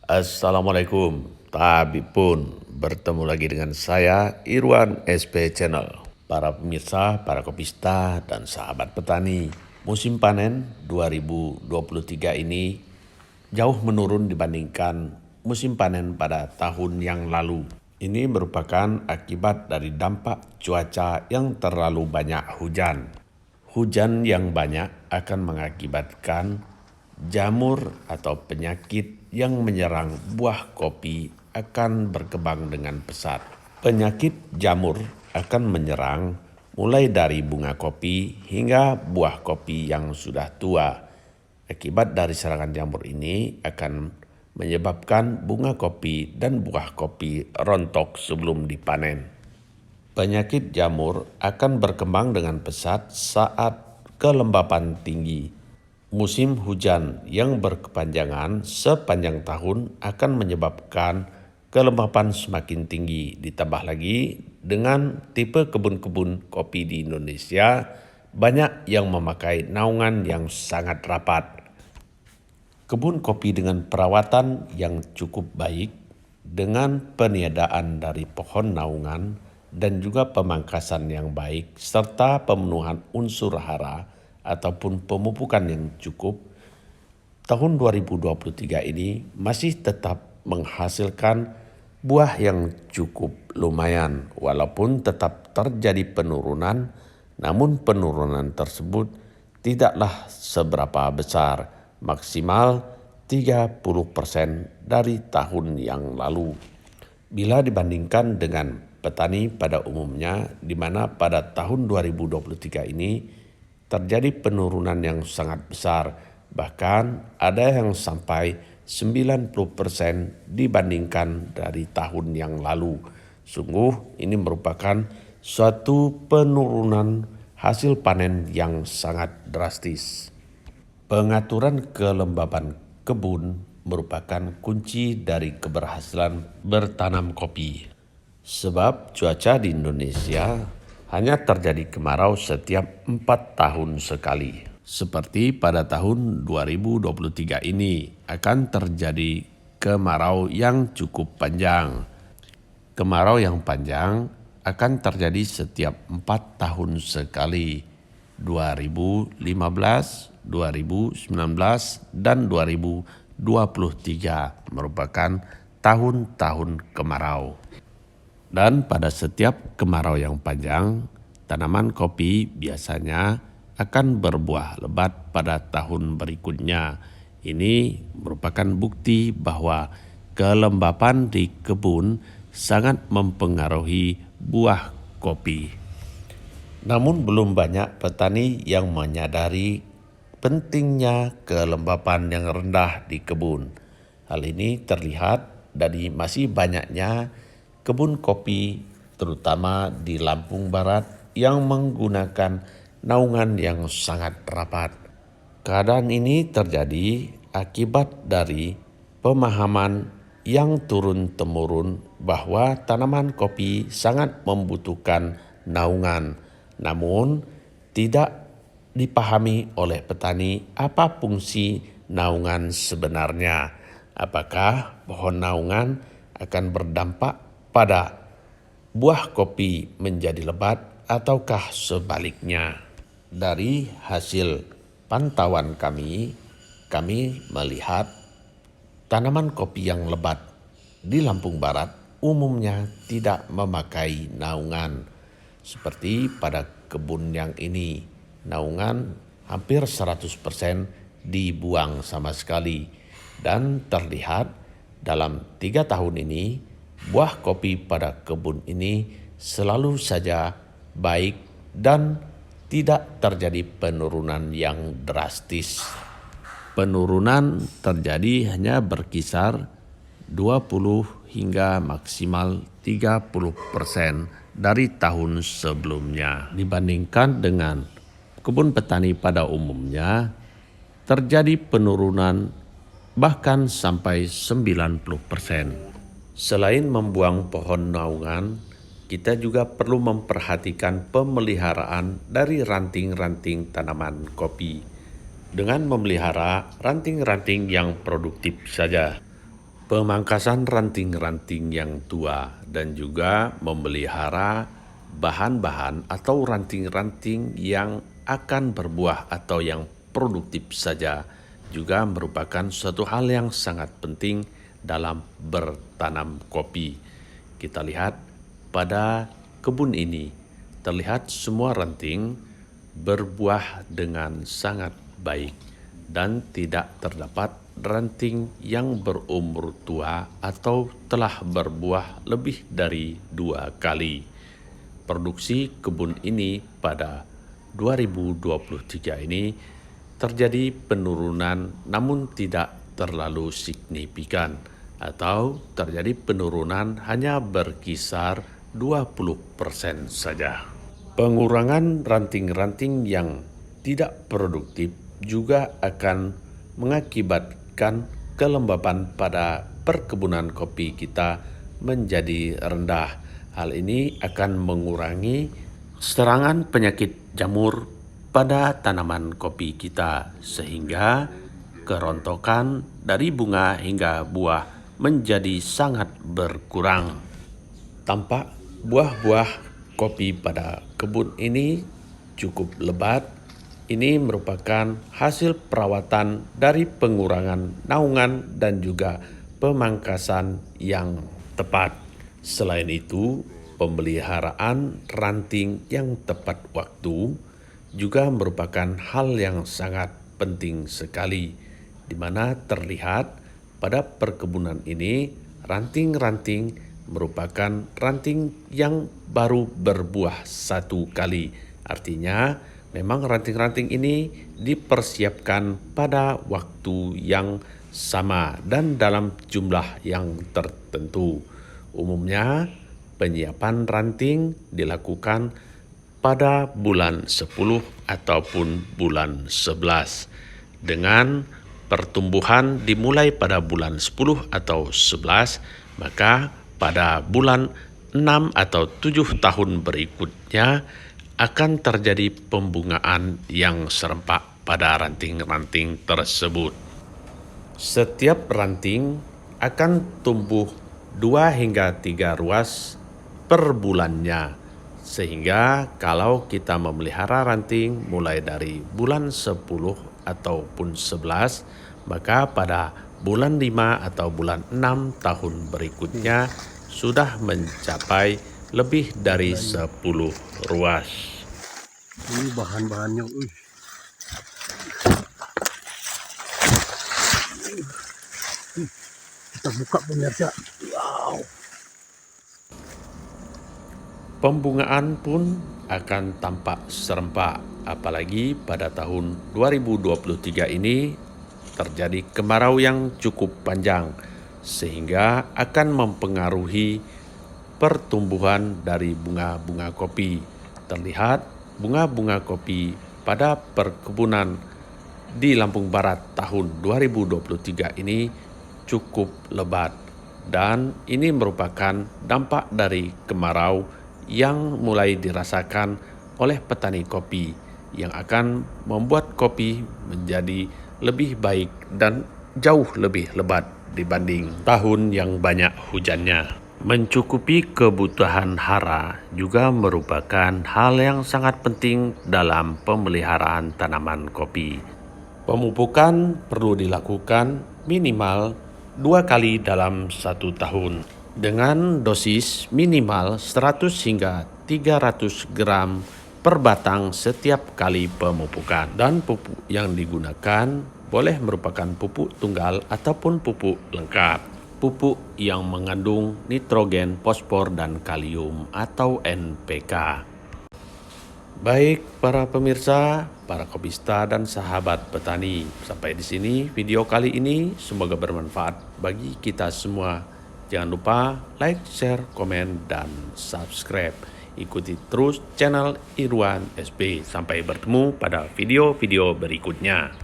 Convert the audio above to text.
Assalamualaikum, Tabi pun bertemu lagi dengan saya Irwan SP Channel. Para pemirsa, para kopista, dan sahabat petani, musim panen 2023 ini jauh menurun dibandingkan musim panen pada tahun yang lalu. Ini merupakan akibat dari dampak cuaca yang terlalu banyak hujan. Hujan yang banyak akan mengakibatkan jamur atau penyakit yang menyerang buah kopi akan berkembang dengan pesat. Penyakit jamur akan menyerang mulai dari bunga kopi hingga buah kopi yang sudah tua. Akibat dari serangan jamur ini akan menyebabkan bunga kopi dan buah kopi rontok sebelum dipanen. Penyakit jamur akan berkembang dengan pesat saat kelembapan tinggi. Musim hujan yang berkepanjangan sepanjang tahun akan menyebabkan kelembapan semakin tinggi. Ditambah lagi dengan tipe kebun-kebun kopi di Indonesia, banyak yang memakai naungan yang sangat rapat. Kebun kopi dengan perawatan yang cukup baik, dengan peniadaan dari pohon naungan dan juga pemangkasan yang baik, serta pemenuhan unsur hara ataupun pemupukan yang cukup, tahun 2023 ini masih tetap menghasilkan buah yang cukup lumayan. Walaupun tetap terjadi penurunan, namun penurunan tersebut tidaklah seberapa besar, maksimal 30% dari tahun yang lalu. Bila dibandingkan dengan petani pada umumnya, di mana pada tahun 2023 ini terjadi penurunan yang sangat besar, bahkan ada yang sampai 90% dibandingkan dari tahun yang lalu. Sungguh ini merupakan suatu penurunan hasil panen yang sangat drastis. Pengaturan kelembapan kebun merupakan kunci dari keberhasilan bertanam kopi. Sebab cuaca di Indonesia hanya terjadi kemarau setiap 4 tahun sekali. Seperti pada tahun 2023 ini akan terjadi kemarau yang cukup panjang. Kemarau yang panjang akan terjadi setiap 4 tahun sekali. 2015, 2019, dan 2023 merupakan tahun-tahun kemarau. Dan pada setiap kemarau yang panjang, tanaman kopi biasanya akan berbuah lebat pada tahun berikutnya. Ini merupakan bukti bahwa kelembapan di kebun sangat mempengaruhi buah kopi. Namun belum banyak petani yang menyadari pentingnya kelembapan yang rendah di kebun. Hal ini terlihat dari masih banyaknya kebun kopi terutama di Lampung Barat yang menggunakan naungan yang sangat rapat. Keadaan ini terjadi akibat dari pemahaman yang turun-temurun bahwa tanaman kopi sangat membutuhkan naungan. Namun tidak dipahami oleh petani apa fungsi naungan sebenarnya. Apakah pohon naungan akan berdampak pada buah kopi menjadi lebat ataukah sebaliknya? Dari hasil pantauan kami melihat tanaman kopi yang lebat di Lampung Barat umumnya tidak memakai naungan. Seperti pada kebun yang ini, naungan hampir 100% dibuang sama sekali. Dan terlihat dalam 3 tahun ini, buah kopi pada kebun ini selalu saja baik dan tidak terjadi penurunan yang drastis. Penurunan terjadi hanya berkisar 20 hingga maksimal 30% dari tahun sebelumnya. Dibandingkan dengan kebun petani pada umumnya, terjadi penurunan bahkan sampai 90%. Selain membuang pohon naungan, kita juga perlu memperhatikan pemeliharaan dari ranting-ranting tanaman kopi. Dengan memelihara ranting-ranting yang produktif saja. pemangkasan ranting-ranting yang tua, dan juga memelihara bahan-bahan atau ranting-ranting yang akan berbuah atau yang produktif saja juga merupakan suatu hal yang sangat penting dalam bertanam kopi. Kita lihat pada kebun ini, terlihat semua ranting berbuah dengan sangat baik dan tidak terdapat ranting yang berumur tua atau telah berbuah lebih dari 2 kali. Produksi kebun ini pada 2023 ini terjadi penurunan namun tidak terlalu signifikan atau terjadi penurunan hanya berkisar 20% saja. Pengurangan ranting-ranting yang tidak produktif juga akan mengakibatkan kelembapan pada perkebunan kopi kita menjadi rendah. Hal ini akan mengurangi serangan penyakit jamur pada tanaman kopi kita sehingga kerontokan dari bunga hingga buah menjadi sangat berkurang. Tampak buah-buah kopi pada kebun ini cukup lebat. Ini merupakan hasil perawatan dari pengurangan naungan dan juga pemangkasan yang tepat. Selain itu, pemeliharaan ranting yang tepat waktu juga merupakan hal yang sangat penting sekali, di mana terlihat pada perkebunan ini ranting-ranting merupakan ranting yang baru berbuah 1 kali. Artinya memang ranting-ranting ini dipersiapkan pada waktu yang sama dan dalam jumlah yang tertentu. Umumnya penyiapan ranting dilakukan pada bulan 10 ataupun bulan 11 dengan pertumbuhan dimulai pada bulan 10 atau 11, maka pada bulan 6 atau 7 tahun berikutnya akan terjadi pembungaan yang serempak pada ranting-ranting tersebut. Setiap ranting akan tumbuh 2 hingga 3 ruas per bulannya. Sehingga kalau kita memelihara ranting mulai dari bulan 10 ataupun 11, maka pada bulan 5 atau bulan 6 tahun berikutnya sudah mencapai lebih dari 10 ruas. Ini bahan-bahannya, kita buka pemirsa. Wow. Pembungaan pun akan tampak serempak, apalagi pada tahun 2023 ini terjadi kemarau yang cukup panjang, sehingga akan mempengaruhi pertumbuhan dari bunga-bunga kopi. Terlihat bunga-bunga kopi pada perkebunan di Lampung Barat tahun 2023 ini cukup lebat, dan ini merupakan dampak dari kemarau yang mulai dirasakan oleh petani kopi yang akan membuat kopi menjadi lebih baik dan jauh lebih lebat dibanding tahun yang banyak hujannya. Mencukupi kebutuhan hara juga merupakan hal yang sangat penting dalam pemeliharaan tanaman kopi. Pemupukan perlu dilakukan minimal 2 kali dalam 1 tahun dengan dosis minimal 100 hingga 300 gram per batang setiap kali pemupukan. Dan pupuk yang digunakan boleh merupakan pupuk tunggal ataupun pupuk lengkap. Pupuk yang mengandung nitrogen, fosfor, dan kalium atau NPK. Baik para pemirsa, para kopista, dan sahabat petani, sampai di sini video kali ini, semoga bermanfaat bagi kita semua. Jangan lupa like, share, komen, dan subscribe. Ikuti terus channel Irwan SB. Sampai bertemu pada video-video berikutnya.